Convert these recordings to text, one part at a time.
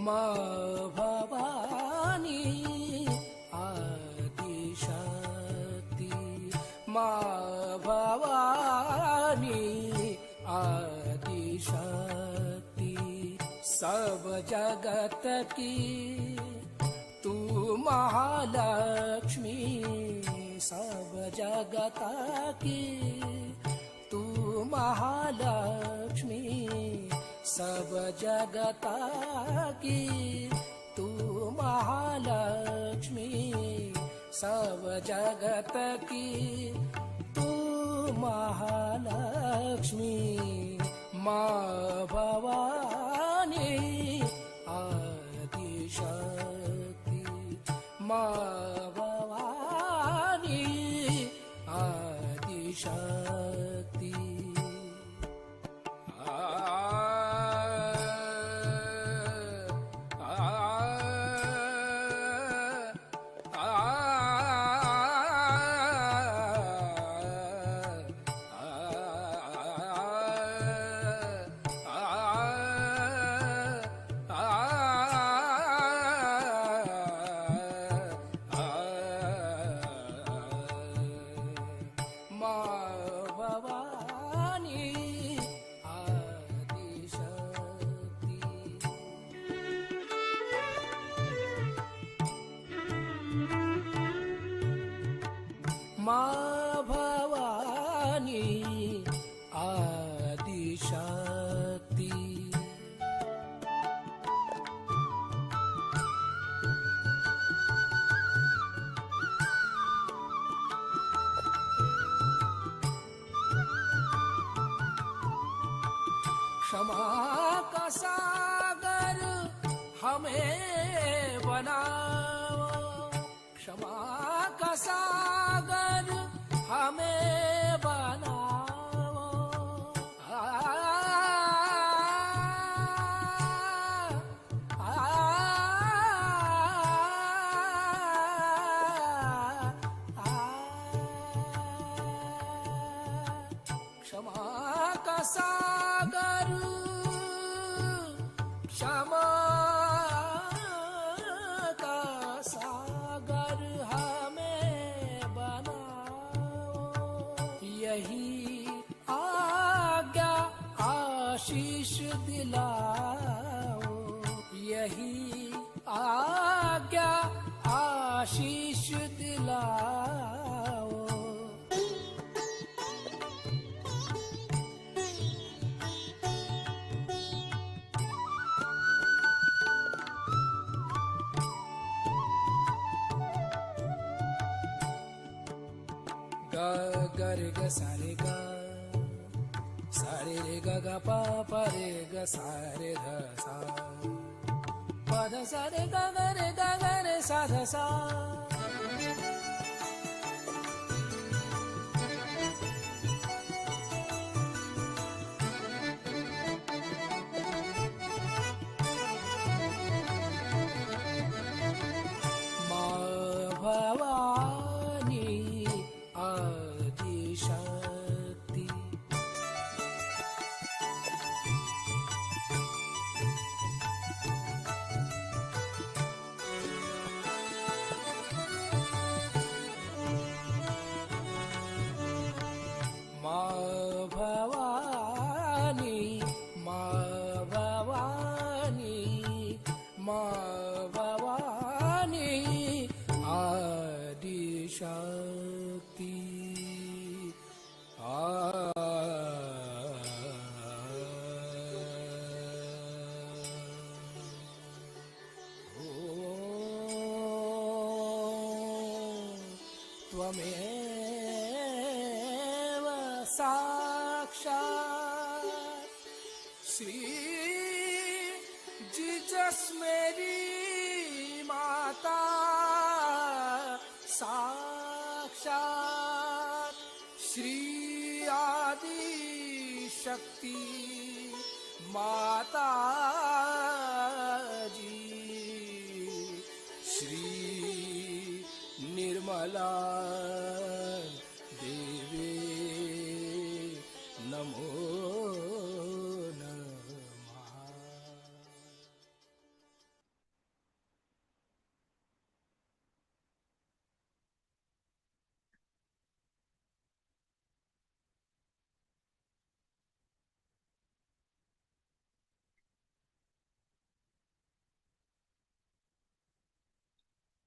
माँ भवानी आदिशक्ति, माँ भवानी आदिशक्ति, सब जगत की तू महालक्ष्मी, सब जगत की तू महालक्ष्मी, सब जगत की तू महालक्ष्मी, सब जगत की तू महालक्ष्मी, माँ भवानी आदिशक्ति, माँ भवानी आदिशक्ति। माँ भवानी आदिशक्ति, क्षमा का सागर हमें बनाओ, क्षमा का सागर हमें बनाओ, क्षमा का सागर, क्षमा का सागर हमें बनाओ, यही आज्ञा आशीष दिलाओ, यही आज्ञा आशीष दिलाओ। ग रे ग सा रे ग, सा रे ग ग प प रे ग सा रे ध सा, प ध सा रे ग ग रे ग ग रे सा ध सा। माँ भवानी आदिशक्ति, माँ भवानी, माँ भवानी, माँ भवानी आदिशक्ति। त्वमेव साक्षात् श्री जीसस मेरी माता, साक्षात् श्री आदि शक्ति माता जी, श्री निर्मला देवी नमो।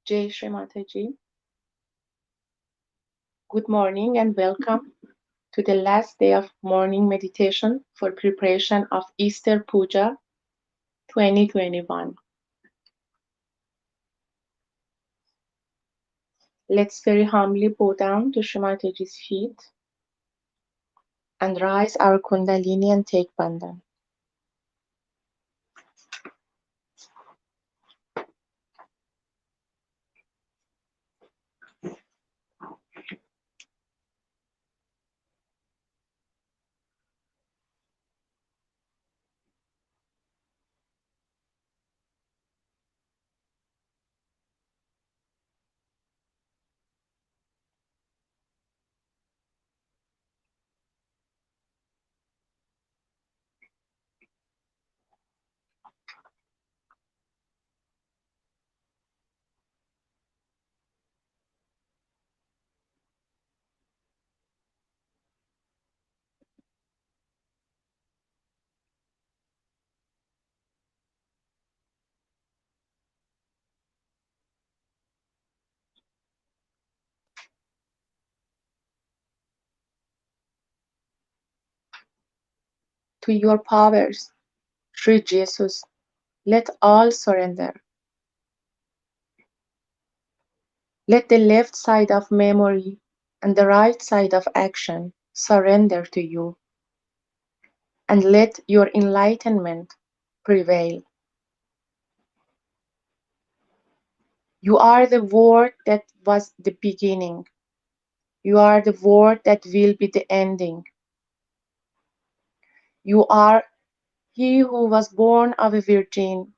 Jai Shri Mataji. Good morning and welcome to the last day of morning meditation for preparation of Easter Puja 2021. Let's very humbly bow down to Shri Mataji's feet and rise our Kundalini and take Bandhan. To your powers, Shri Jesus, let all surrender. Let the left side of memory and the right side of action surrender to you, and let your enlightenment prevail. You are the word that was the beginning. You are the word that will be the ending. You are he who was born of a virgin,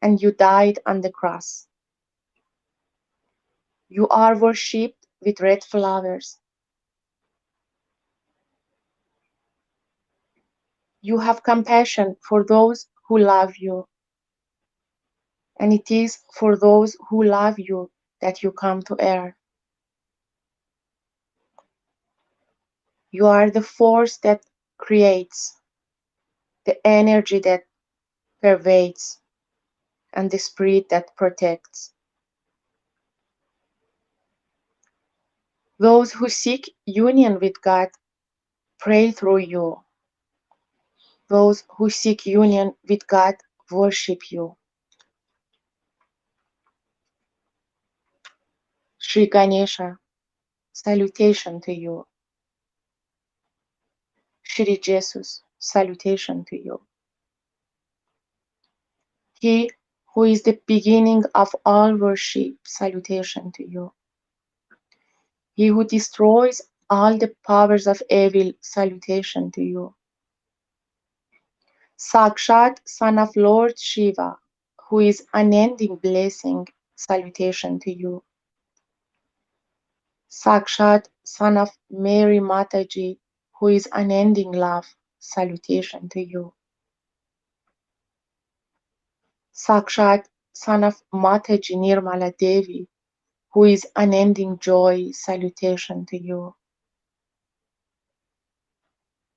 and you died on the cross. You are worshipped with red flowers. You have compassion for those who love you, and it is for those who love you that you come to earth. You are the force that creates, the energy that pervades, and the spirit that protects. Those who seek union with God pray through you. Those who seek union with God worship you. Shri Ganesha, salutation to you. Shri Jesus, salutation to you. He who is the beginning of all worship, salutation to you. He who destroys all the powers of evil, salutation to you. Sakshat, son of Lord Shiva, who is unending blessing, salutation to you. Sakshat, son of Mary Mataji, who is unending love, salutation to you. Sakshat, son of Mataji Nirmala Devi, who is unending joy, salutation to you.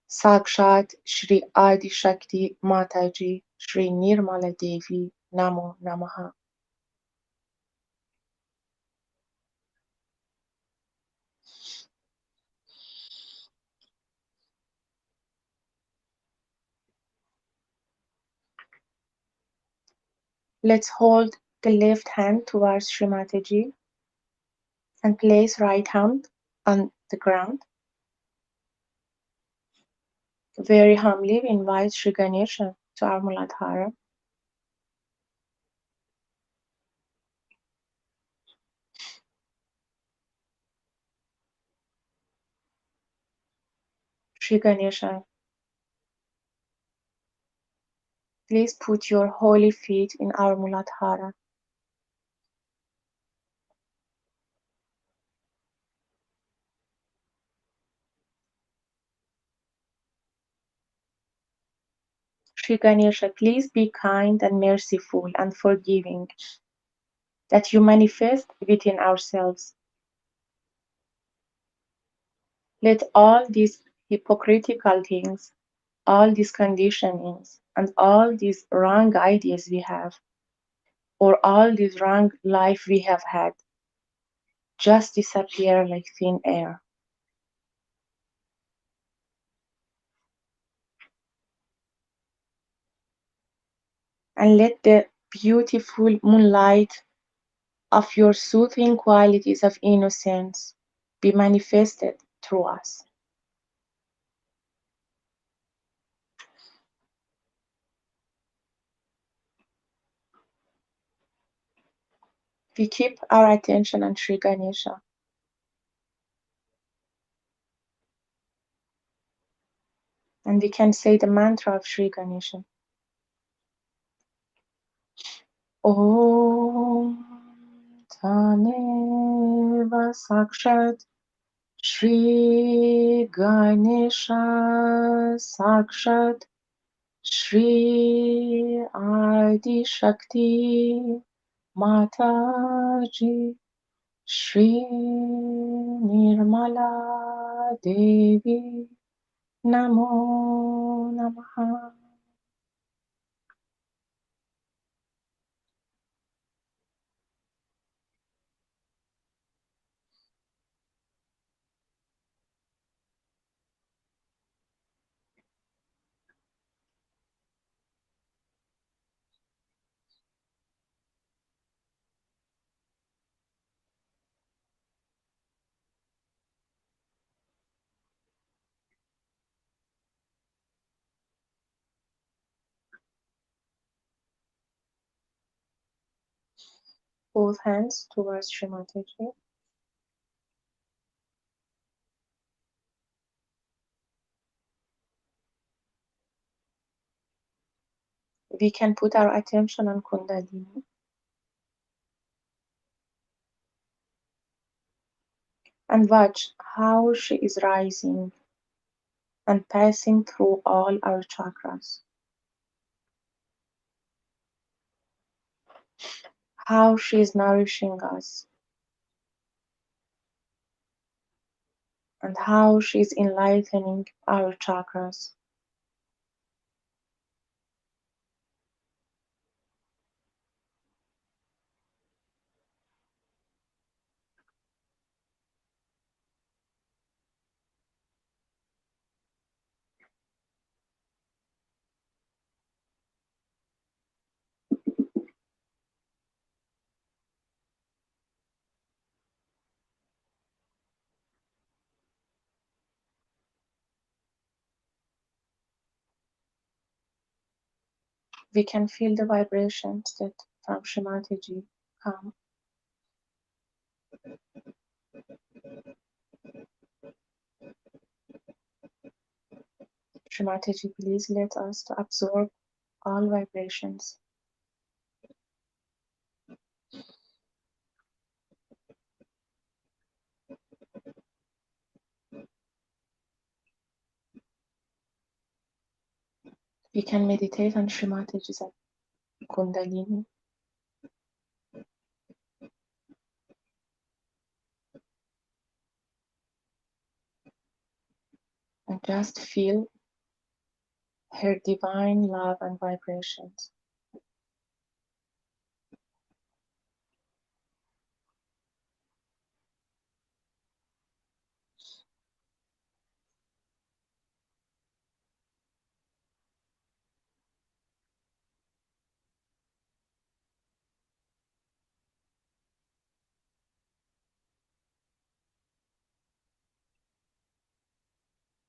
Sakshat, Shri Adi Shakti Mataji, Shri Nirmala Devi, Namo Namaha. Let's hold the left hand towards Shri Mataji and place right hand on the ground. Very humbly we invite Shri Ganesha to our Muladhara. Shri Ganesha, please put your holy feet in our Muladhara. Shri Ganesha, please be kind and merciful and forgiving that you manifest within ourselves. Let all these hypocritical things, all these conditionings, and all these wrong ideas we have or all this wrong life we have had just disappear like thin air. And let the beautiful moonlight of your soothing qualities of innocence be manifested through us. We keep our attention on Shri Ganesha, and we can say the mantra of Shri Ganesha. Om Taneva Sakshat Shri Ganesha Sakshat Shri Adi Shakti Mataji Shri Nirmala Devi Namo Namaha. Both hands towards Shri Mataji. We can put our attention on Kundalini and watch how she is rising and passing through all our chakras. How she is nourishing us and how she is enlightening our chakras. We can feel the vibrations that from Shri Mataji come. Shri Mataji, please let us to absorb all vibrations. We can meditate on Shri Mataji's Kundalini and just feel her divine love and vibrations.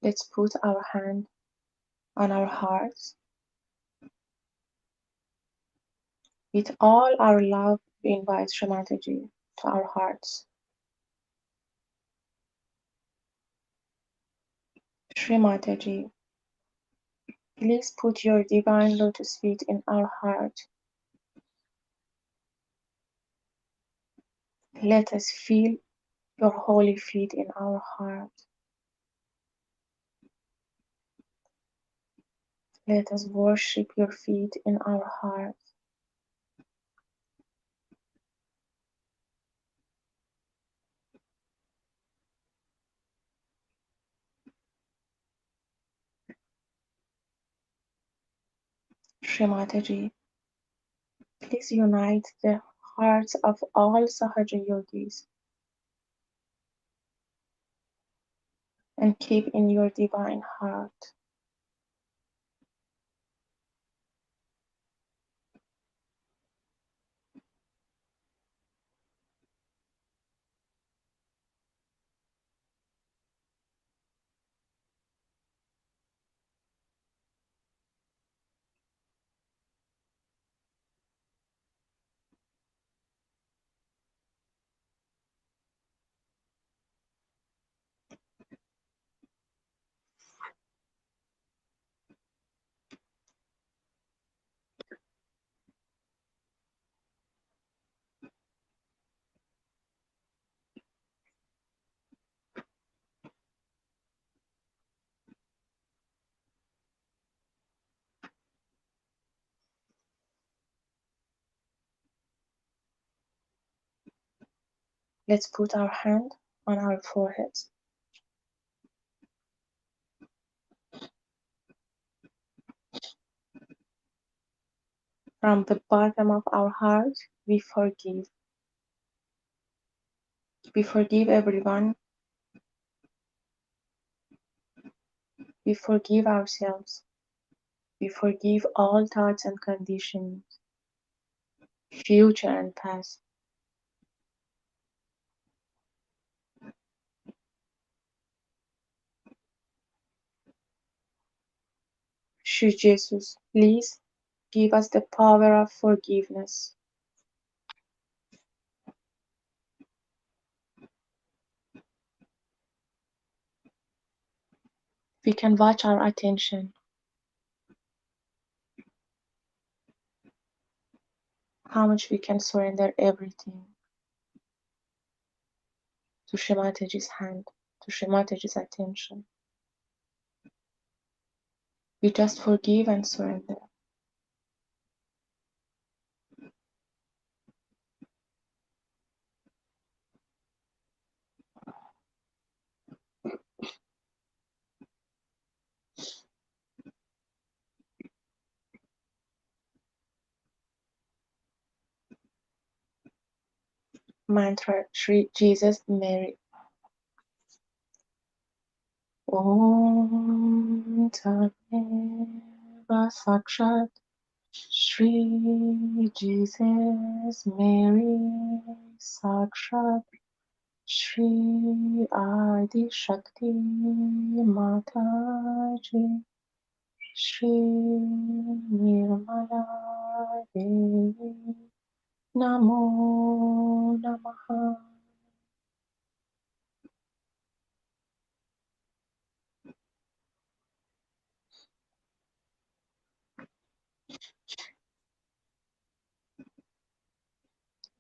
Let's put our hand on our hearts. With all our love, we invite Shri Mataji to our hearts. Shri Mataji, please put your divine lotus feet in our heart. Let us feel your holy feet in our heart. Let us worship your feet in our heart. Shri Mataji, Please unite the hearts of all Sahaja yogis and keep in your divine heart. Let's put our hand on our foreheads. From the bottom of our heart, we forgive. We forgive everyone. We forgive ourselves. We forgive all thoughts and conditions, future and past. Shri Jesus, please give us the power of forgiveness. We can watch our attention, how much we can surrender everything to Shri Mataji's hand, to Shri Mataji's attention. We just forgive and surrender. Mantra Shri Jesus Mary. Om Tameva Sakshat Shri Jesus Mary Sakshat Shri Adi Shakti Mataji Shri Nirmala Devi Namo Namaha.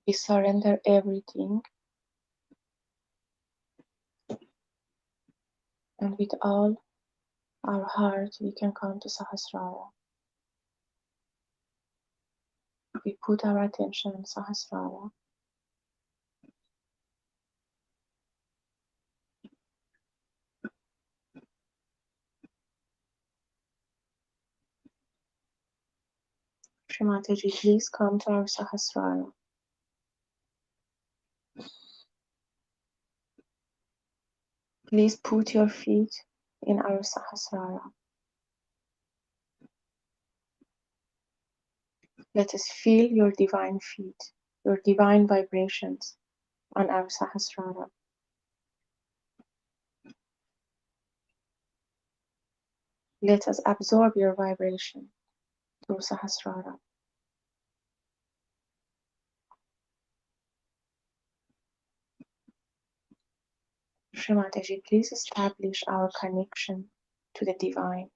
We surrender everything, and with all our heart we can come to Sahasrara. We put our attention on Sahasrara. Shri Mataji, please come to our Sahasrara. Please put your feet in our Sahasrara. Let us feel your divine feet, your divine vibrations on our Sahasrara. Let us absorb your vibration through Sahasrara. Shri Mataji, please establish our connection to the divine.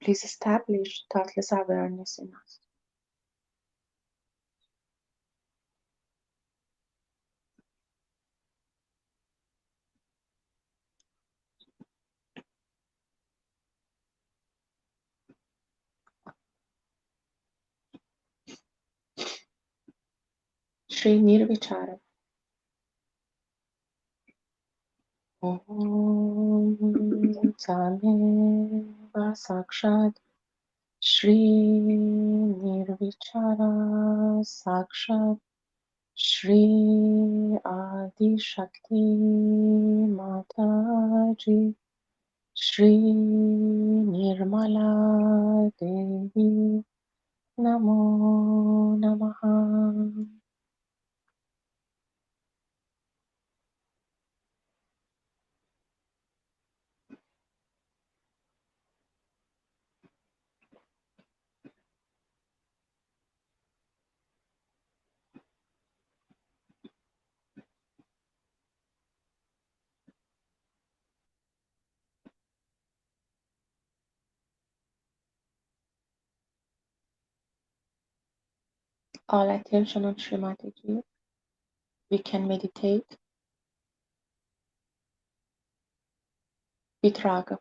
Please establish thoughtless awareness in us. Shri Nirvichara. Om Tameva Sakshat Shri Nirvichara Sakshat Shri Adi Shakti Mataji Shri Nirmala Devi Namo Namaha. All attention on Srimati. We can meditate with raga.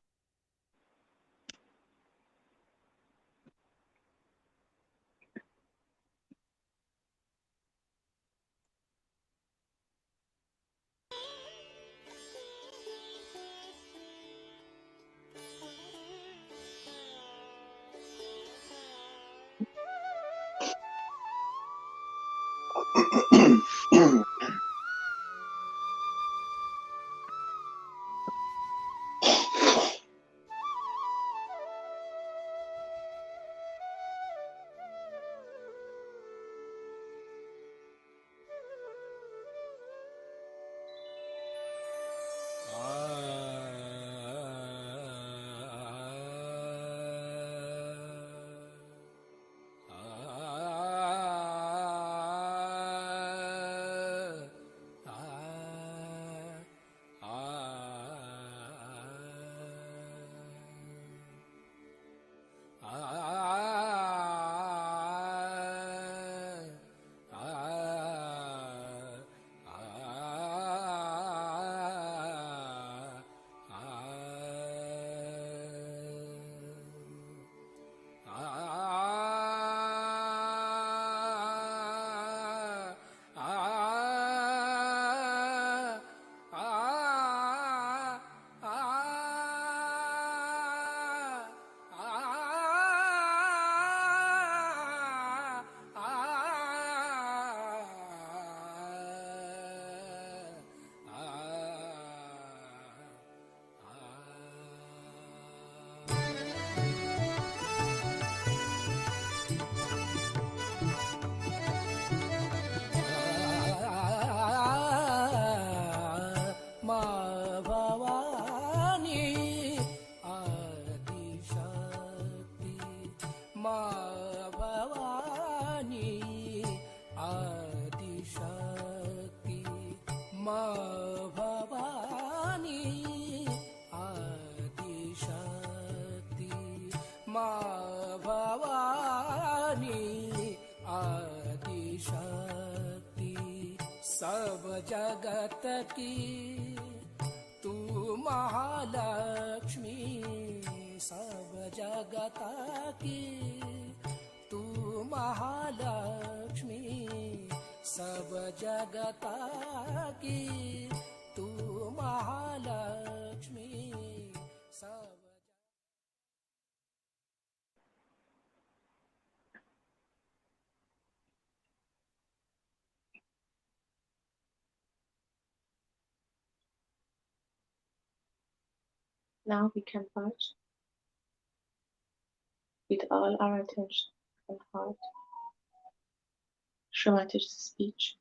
सब जगत की तू महालक्ष्मी, सब जगत की तू महालक्ष्मी, सब जगत की तू महालक्ष्मी, सब Now we can touch with all our attention and heart Srimati's speech.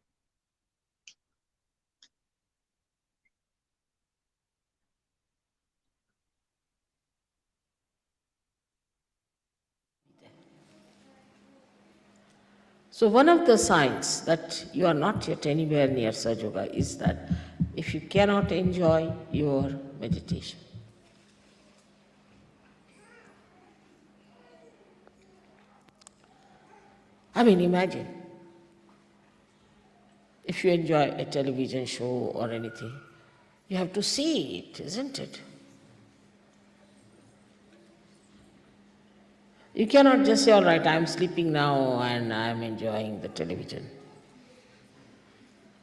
So one of the signs that you are not yet anywhere near Sajoga is that if you cannot enjoy your meditation. I mean, imagine if you enjoy a television show or anything, you have to see it, isn't it? You cannot just say, all right, I'm sleeping now and I'm enjoying the television.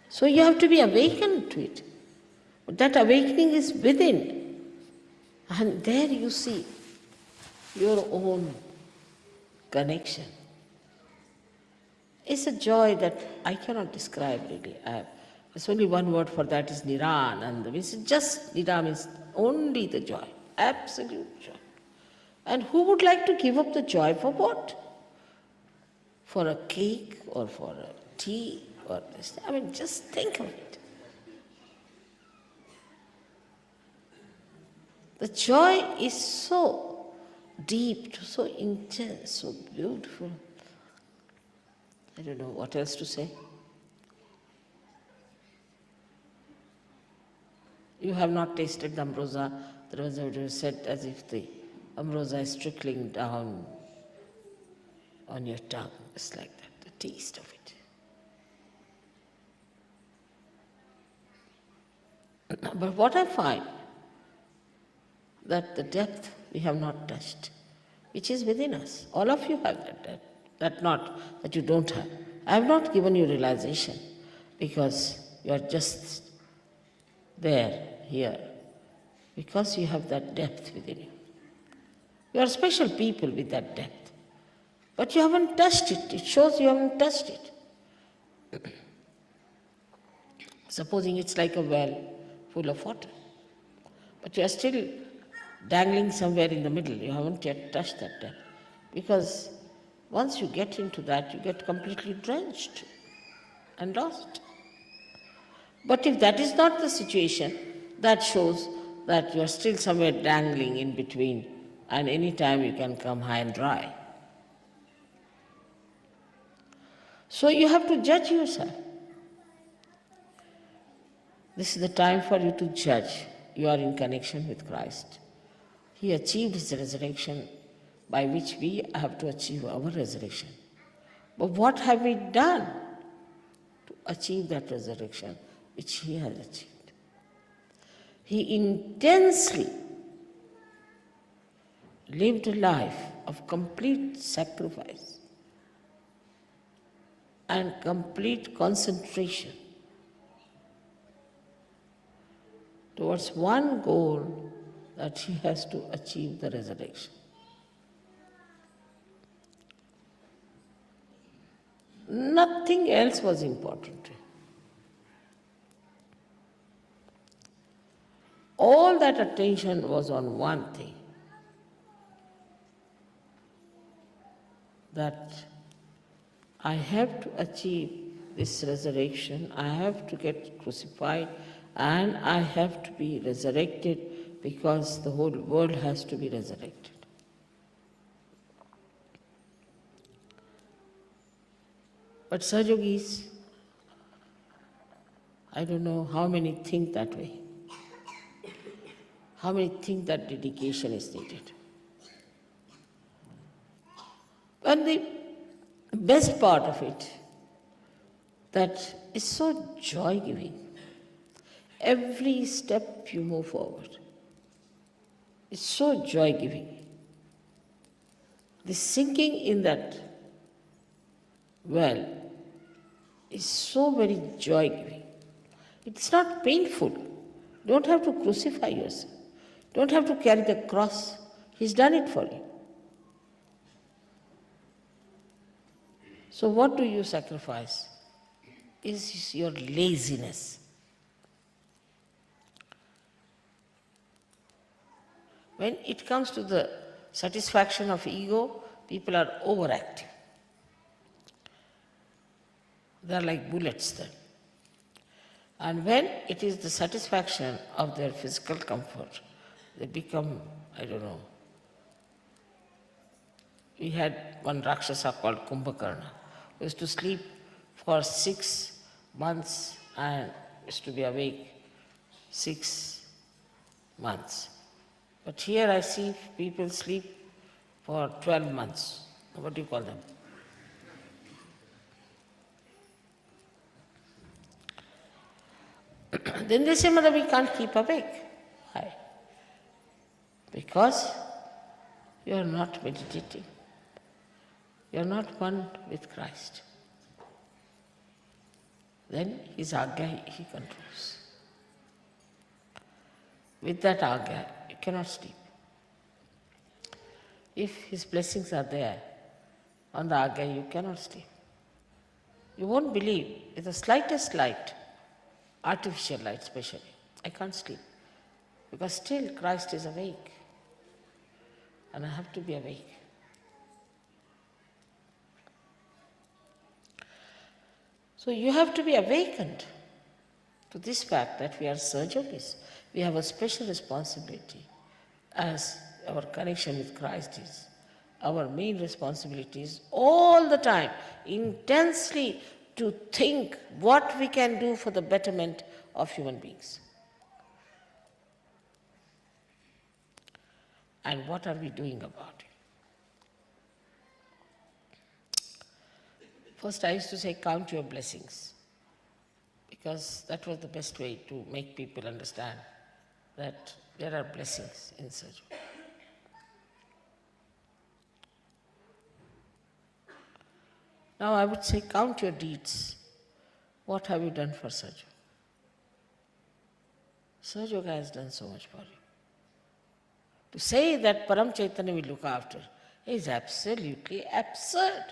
So you have to be awakened to it. But that awakening is within. And there you see your own connection. It's a joy that I cannot describe really. There's only one word for that, is Nirananda. It's just, Nira means only the joy, absolute joy. And who would like to give up the joy for what? For a cake or for a tea or this? I mean, just think of it. The joy is so deep, so intense, so beautiful. I don't know what else to say. You have not tasted the ambrosia. The was said as if the ambrosia is trickling down on your tongue. It's like that, the taste of it. But what I find, that the depth we have not touched, which is within us. All of you have that depth. That not that you don't have. I have not given you realization because you are just there, here, because you have that depth within you. You are special people with that depth. But you haven't touched it. It shows you haven't touched it. Supposing it's like a well full of water, but you are still dangling somewhere in the middle. You haven't yet touched that depth. Because once you get into that, you get completely drenched and lost. But if that is not the situation, that shows that you are still somewhere dangling in between, and any time you can come high and dry. So you have to judge yourself. This is the time for you to judge. You are in connection with Christ. He achieved his resurrection, by which we have to achieve our resurrection. But what have we done to achieve that resurrection which he has achieved? He intensely lived a life of complete sacrifice and complete concentration towards one goal, that he has to achieve the resurrection. Nothing else was important to him. All that attention was on one thing, that I have to achieve this resurrection, I have to get crucified, and I have to be resurrected, because the whole world has to be resurrected. But Sajogis, I don't know how many think that way. How many think that dedication is needed? And the best part of it, that is so joy-giving. Every step you move forward, it's so joy-giving. The sinking in that well is so very joy-giving. It's not painful. You don't have to crucify yourself. You don't have to carry the cross. He's done it for you. So what do you sacrifice? Is your laziness. When it comes to the satisfaction of ego, people are overactive. They are like bullets then. And when it is the satisfaction of their physical comfort, they become, I don't know. We had one Rakshasa called Kumbhakarna, who used to sleep for 6 months and used to be awake 6 months. But here I see people sleep for 12 months. What do you call them? Then they say, Mother, we can't keep awake. Why? Because you are not meditating. You are not one with Christ. Then his Agya he controls. with that agya, you cannot sleep. If his blessings are there on the agya, you cannot sleep. You won't believe, with the slightest light, artificial light especially, I can't sleep. Because still Christ is awake. And I have to be awake. So you have to be awakened to this fact that we are Sahajogis. We have a special responsibility as our connection with Christ is. Our main responsibility is all the time, intensely to think what we can do for the betterment of human beings. And what are we doing about it? First, I used to say, count your blessings, because that was the best way to make people understand that there are blessings in Sahaja. Now I would say, count your deeds. What have you done for Sahaja? Sahaja has done so much for you. To say that Param Chaitanya will look after is absolutely absurd.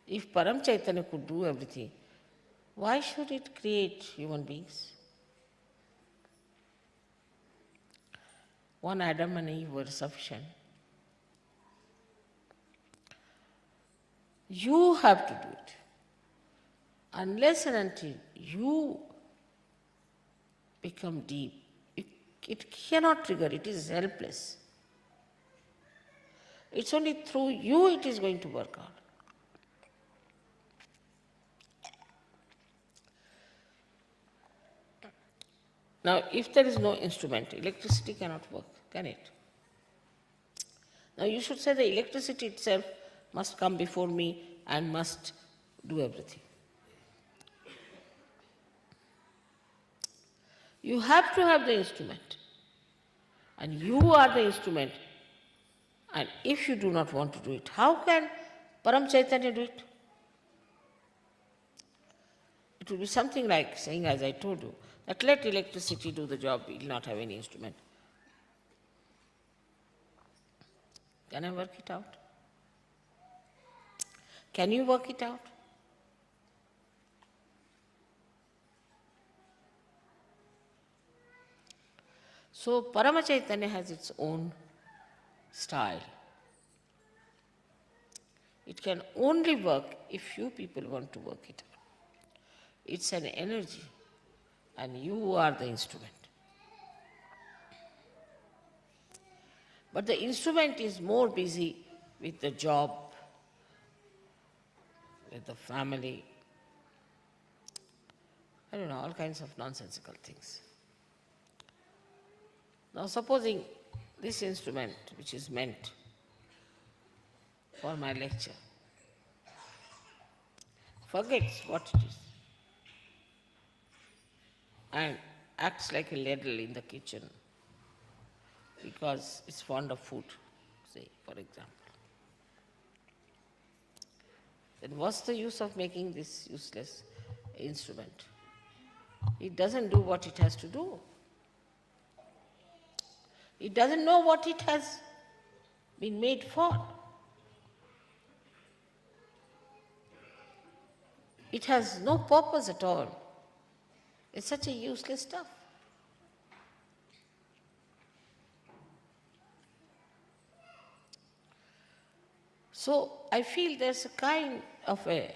If Param Chaitanya could do everything, why should it create human beings? One Adam and Eve were sufficient. You have to do it. Unless and until you become deep, it cannot trigger, it is helpless. It's only through you it is going to work out. Now, if there is no instrument, electricity cannot work, can it? Now, you should say the electricity itself must come before me and must do everything. You have to have the instrument, and you are the instrument. And if you do not want to do it, how can Param Chaitanya do it? It will be something like saying, as I told you, that let electricity do the job, we will not have any instrument. Can I work it out? Can you work it out? So Parama Chaitanya has its own style. It can only work if you people want to work it out. It's an energy, and you are the instrument. But the instrument is more busy with the job, with the family, I don't know, all kinds of nonsensical things. Now supposing this instrument, which is meant for my lecture, forgets what it is and acts like a ladle in the kitchen because it's fond of food, say, for example. Then what's the use of making this useless instrument? It doesn't do what it has to do. It doesn't know what it has been made for. It has no purpose at all. It's such a useless stuff. So I feel there's a kind of a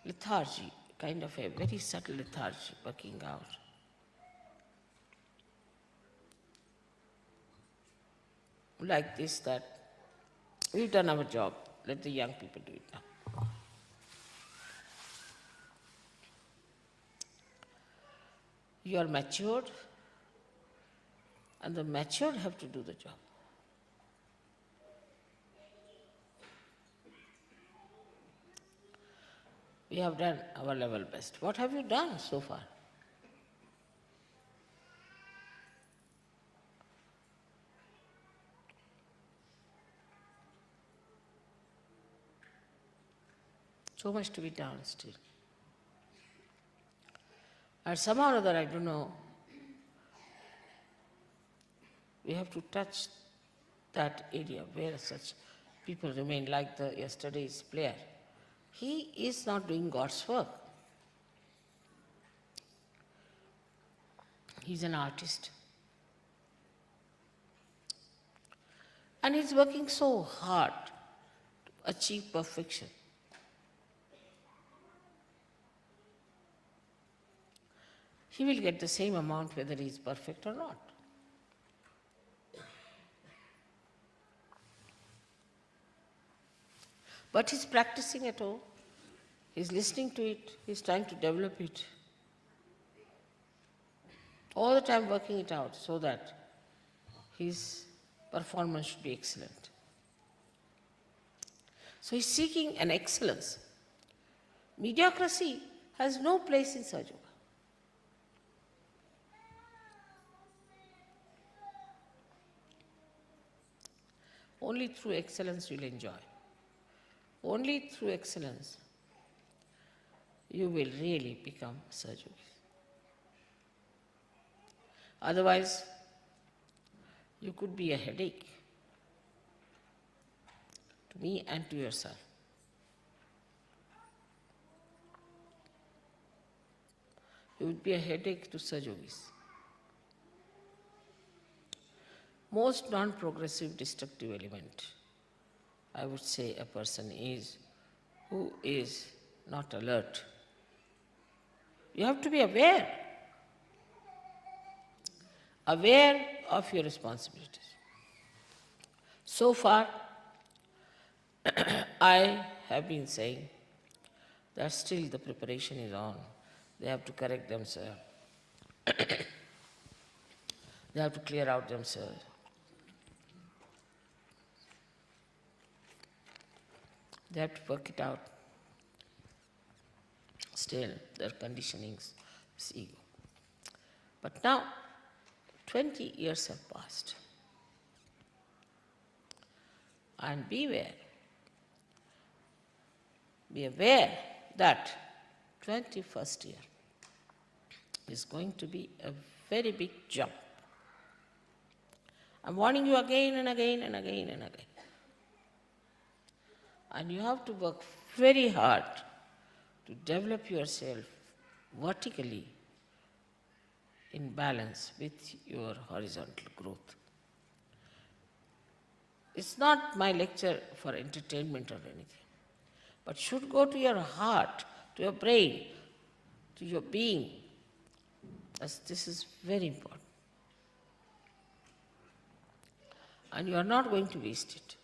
lethargy, kind of a very subtle lethargy working out. Like this, that we've done our job, let the young people do it now. You are matured, and the matured have to do the job. We have done our level best. What have you done so far? So much to be done still. And somehow or other, I don't know, we have to touch that area where such people remain like the yesterday's player. He is not doing God's work. He's an artist. And he's working so hard to achieve perfection. He will get the same amount whether he is perfect or not. But he's practicing at home. He's listening to it. He's trying to develop it. All the time working it out so that his performance should be excellent. So he's seeking an excellence. Mediocrity has no place in Sahaja Yoga. Only through excellence you'll enjoy. Only through excellence you will really become Sahaja Yogi. Otherwise, you could be a headache to me and to yourself. You would be a headache to Sahaja Yogis. Most non-progressive destructive element, I would say, a person is who is not alert. You have to be aware of your responsibilities. So far, I have been saying that still the preparation is on. They have to correct themselves. They have to clear out themselves. They have to work it out. Still, their conditionings is ego. But now, 20 years have passed. And be aware that 21st year is going to be a very big jump. I'm warning you again and again and again and again. And you have to work very hard to develop yourself vertically in balance with your horizontal growth. It's not my lecture for entertainment or anything, but should go to your heart, to your brain, to your being. As this is very important. And you are not going to waste it.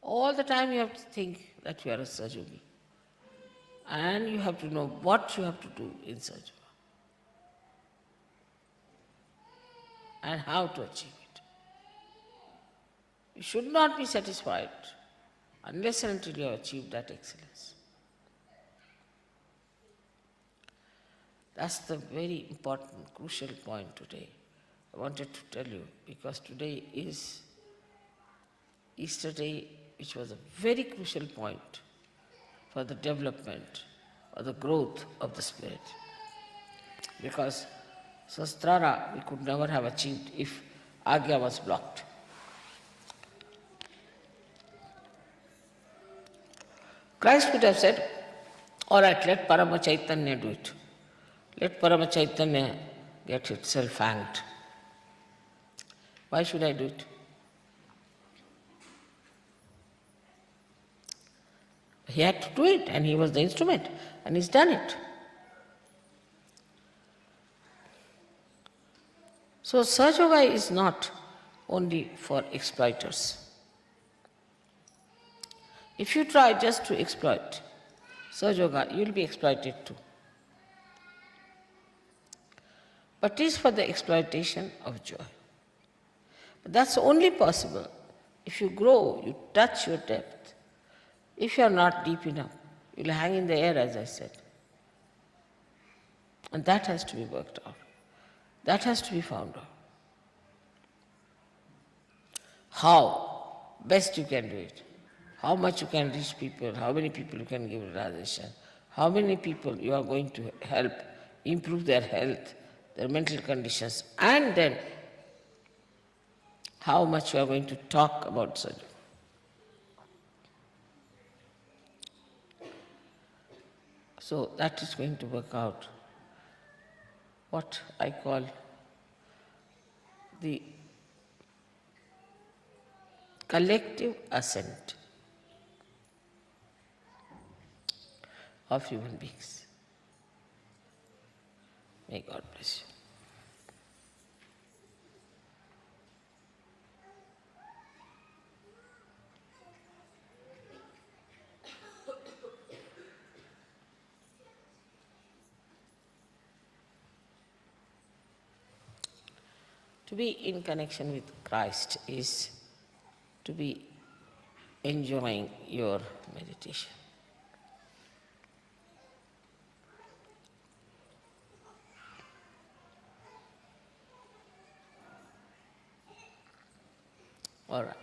All the time you have to think that you are a Sahaja Yogi. And you have to know what you have to do in Sahaja Yoga and how to achieve it. You should not be satisfied unless and until you have achieved that excellence. That's the very important, crucial point today. I wanted to tell you because today is Easter Day, which was a very crucial point for the development or the growth of the spirit. Because Sastrara we could never have achieved if Agya was blocked. Christ could have said, all right, let Parama Chaitanya do it. Let Parama Chaitanya get itself hanged. Why should I do it? He had to do it, and he was the instrument, and he's done it. So Sahaja Yoga is not only for exploiters. If you try just to exploit Sahaja Yoga, you will be exploited too. But it is for the exploitation of joy. But that's only possible if you grow, you touch your depth. If you are not deep enough, you will hang in the air, as I said. And that has to be worked out. That has to be found out. How best you can do it. How much you can reach people, how many people you can give realization, how many people you are going to help improve their health, their mental conditions, and then how much you are going to talk about surgery. So that is going to work out what I call the collective assent of human beings. May God bless you. To be in connection with Christ is to be enjoying your meditation. All right.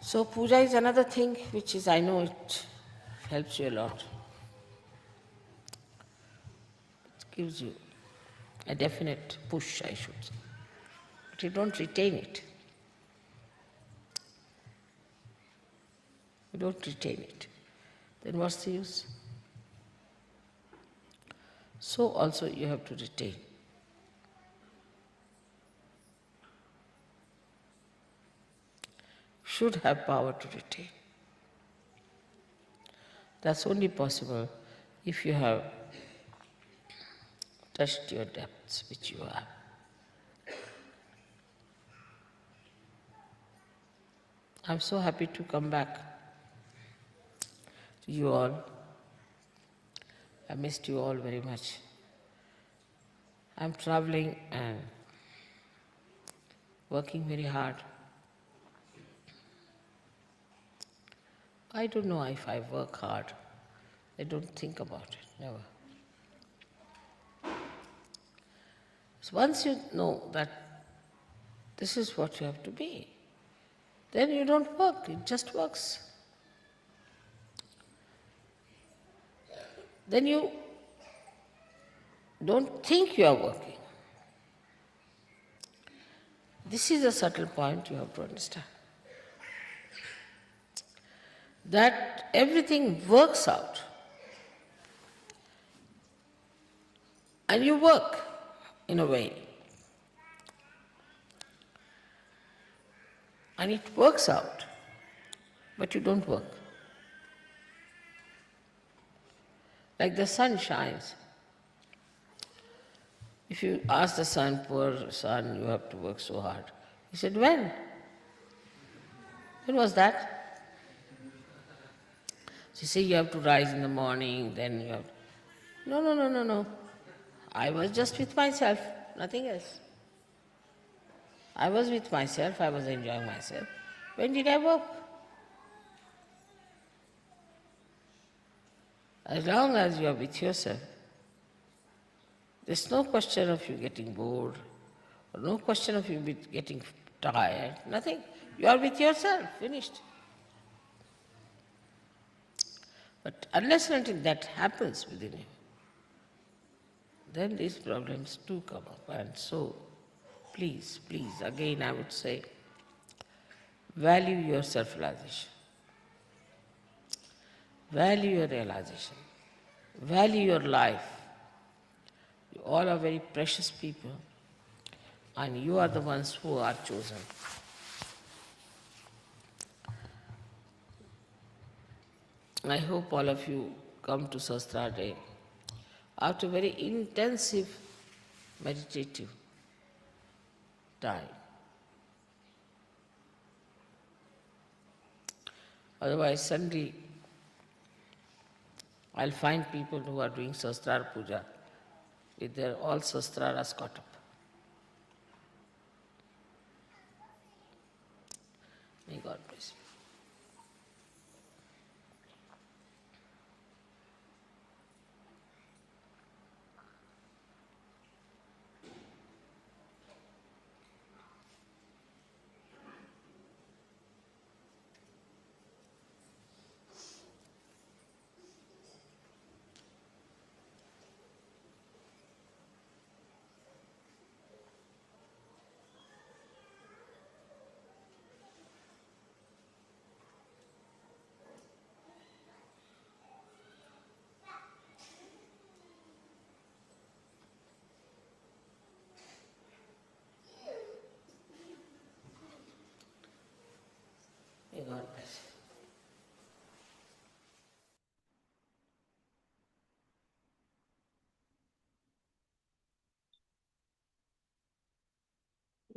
So puja is another thing which is, I know it helps you a lot. It gives you a definite push, I should say. But you don't retain it. You don't retain it. Then what's the use? So also you have to retain. Should have power to retain. That's only possible if you have touched your depths, which you have. I'm so happy to come back to you all. I missed you all very much. I'm traveling and working very hard. I don't know if I work hard. I don't think about it, never. So once you know that this is what you have to be, then you don't work, it just works. Then you don't think you are working. This is a subtle point you have to understand. That everything works out. And you work in a way. And it works out, but you don't work. Like the sun shines. If you ask the sun, poor sun, you have to work so hard. He said, when? When was that? So you say you have to rise in the morning, then you have to... No. I was just with myself, nothing else. I was with myself, I was enjoying myself. When did I work? As long as you are with yourself, there's no question of you getting bored, or no question of you getting tired, nothing. You are with yourself, finished. But unless and until that happens within you, then these problems do come up. And so, please, again I would say, value your self-realization. Value your realization. Value your life. You all are very precious people, and you are the ones who are chosen. I hope all of you come to Sastra Day after very intensive meditative time. Otherwise, suddenly I'll find people who are doing Sastrar Puja with their all Sastraras caught up. May God bless you.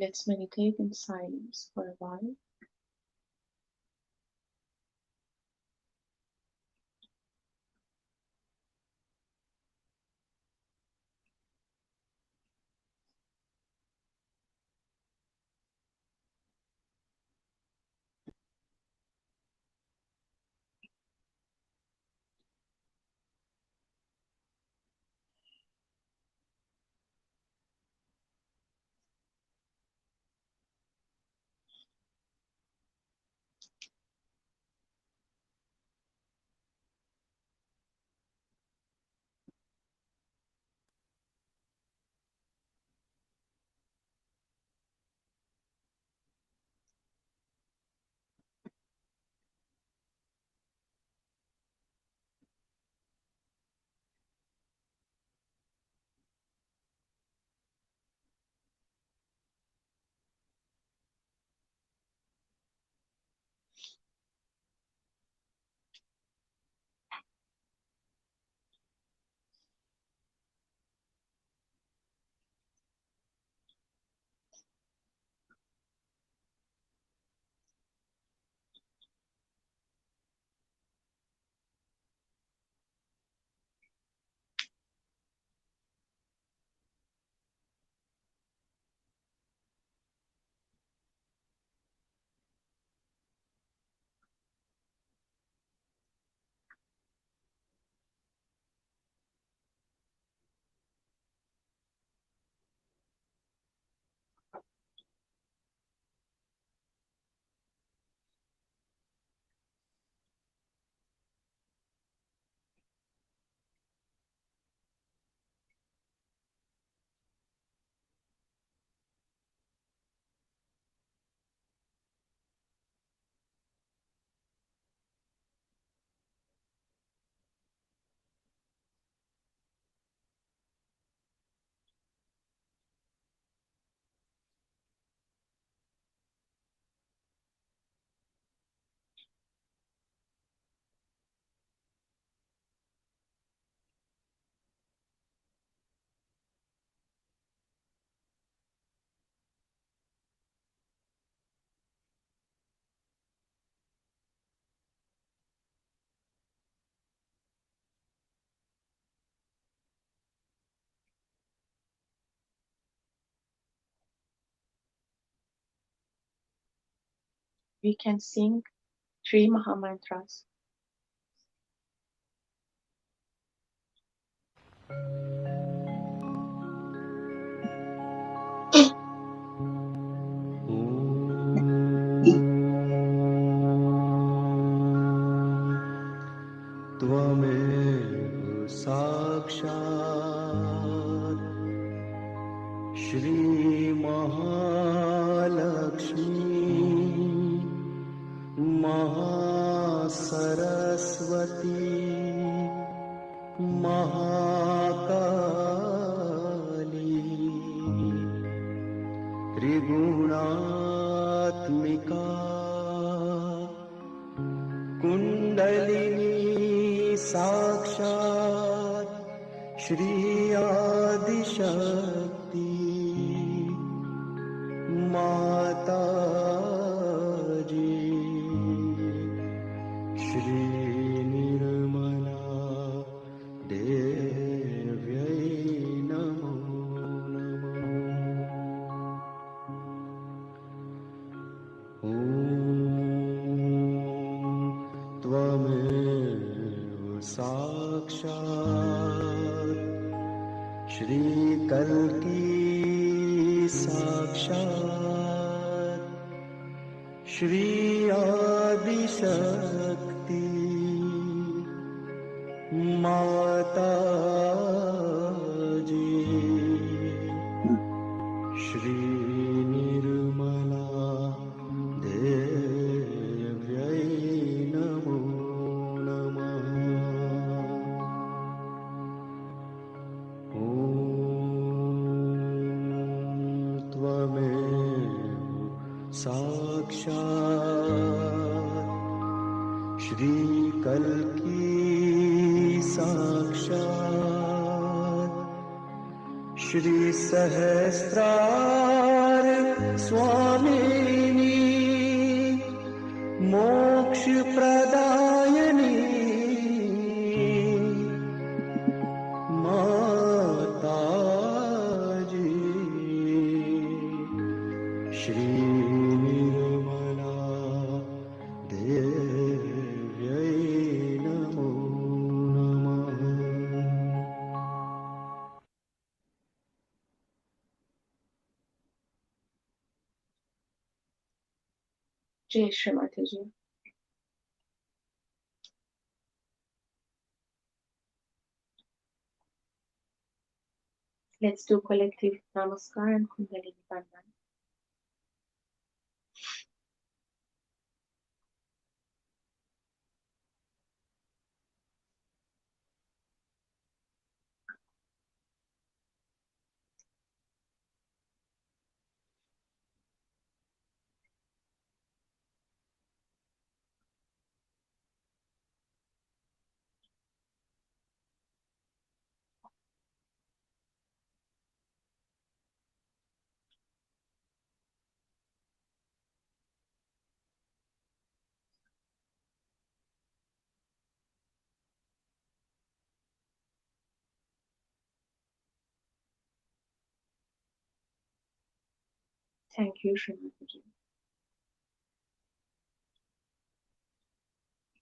Let's meditate in silence for a while. We can sing 3 Mahamantras. त्वमेव साक्षात् श्री महालक्ष्मी महासरस्वती महाकाली त्रिगुणात्मिका कुंडलिनी साक्षात् श्री आदिशक्ति माता जी श्री निर्मला देव्यै नमो नमः। ॐ त्वमेव साक्षात् श्री कल्की साक्षात् श्री आदिशक्ति माता जी श्री निर्मला देव्यै नमो नमः। ॐ त्वमेव साक्षात् श्री कल्की साक्षात् श्री सहस्रार स्वामिनी मोक्ष प्रदायिनी माताजी श्री निर्मला देव्यै नमो नमः। Jai Shri Mataji. Let's do collective Namaskar and Kundalini Bandhan. Thank you, Shri Mataji.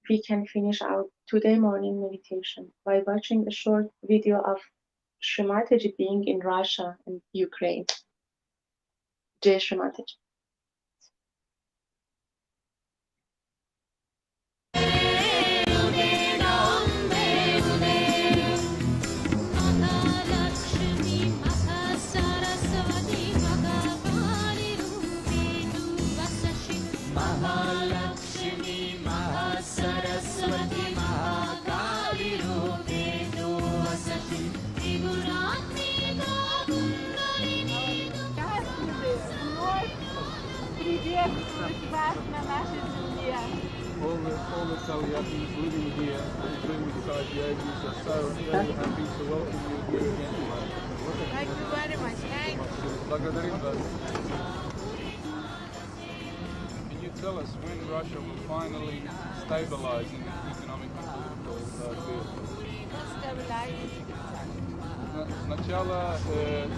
We can finish our today morning meditation by watching a short video of Shri Mataji being in Russia and Ukraine. Jai Shri Mataji. All the Taliyakis living here and living beside the Yogis are so very happy to welcome you here again. Thank you very much. Thank you. Благодарим вас. Can you tell us when Russia will finally stabilize in its economic and political field? Сначала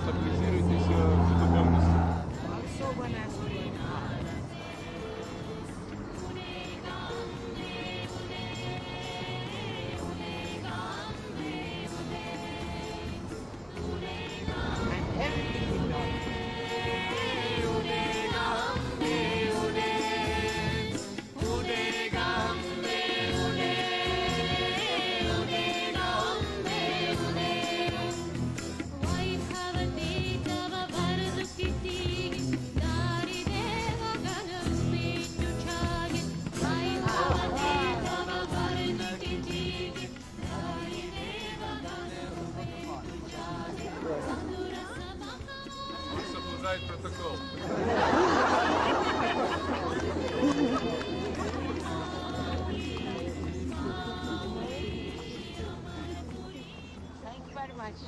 стабилизируйтесь в духовности. Особо нас. Протокол. Thank you very much.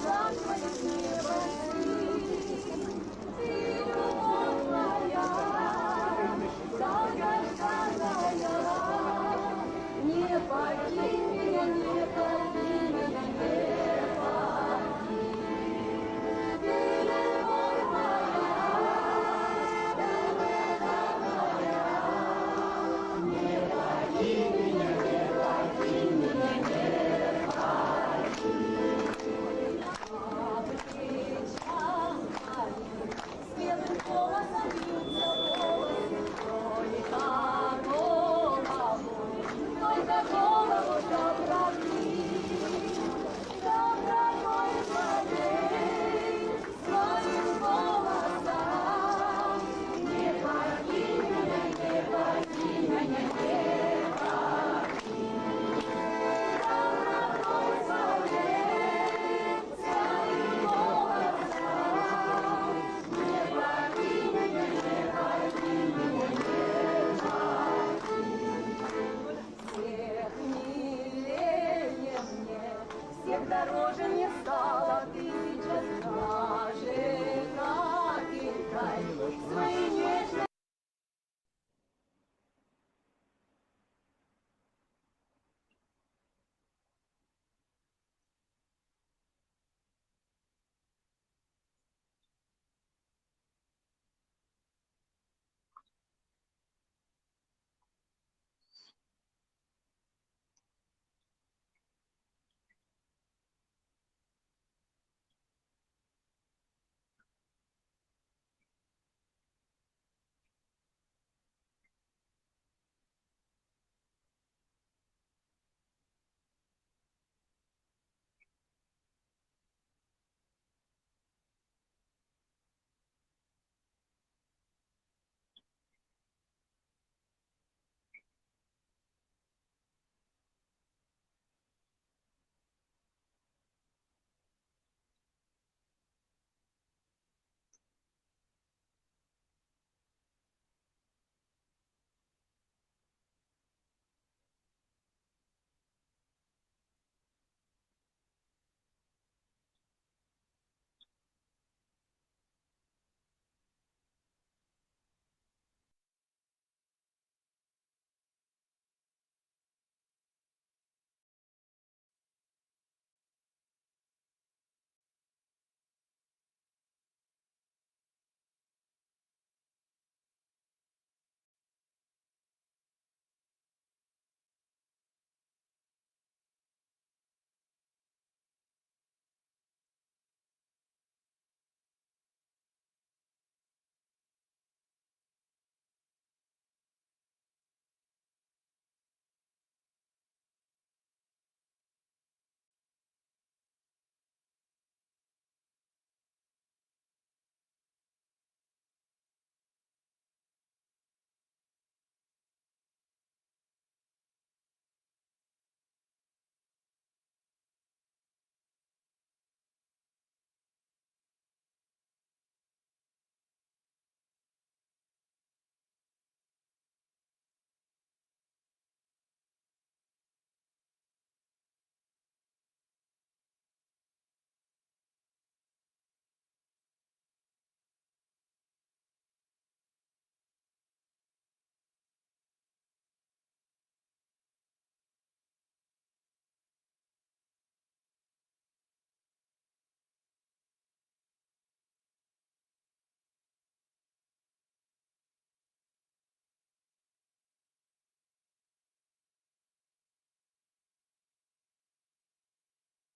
Run,